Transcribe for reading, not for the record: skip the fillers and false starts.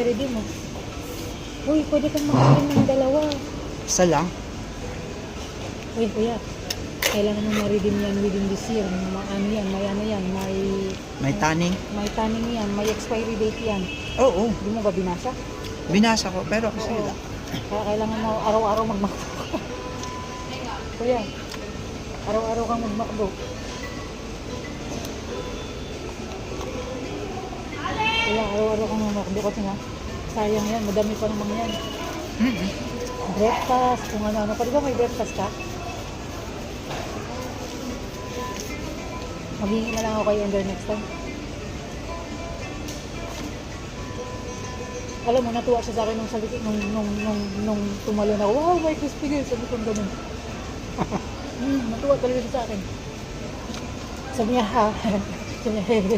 i-redeem mo. Uy, pwede kang mag-redeem ng dalawa. Isa lang? Uy, kuya. Kailangan mo ma-redeem yan within this year. Ano yan, May tanning? may tanning yan, may expiry date yan. Oo, Hindi mo ba binasa? binasa ko, pero kasi Oo. Kaya kailangan mo araw-araw magmakdo. Kuya, araw-araw kang magmakdo. Kuya, araw-araw kang magmakdo kasi nga, sayang yan, madami pa naman yan. Breakfast, kung ano-ano. Pa, di ba may breakfast ka? Maghingi na lang ako kay Ender next time. Alam mo, natuwa siya sa akin nung salita, nung tumalon ako. Wow, may crispy girl. Sabi kong ganun. Natuwa talaga siya sa akin. Sabi niya, ha? Sabi niya,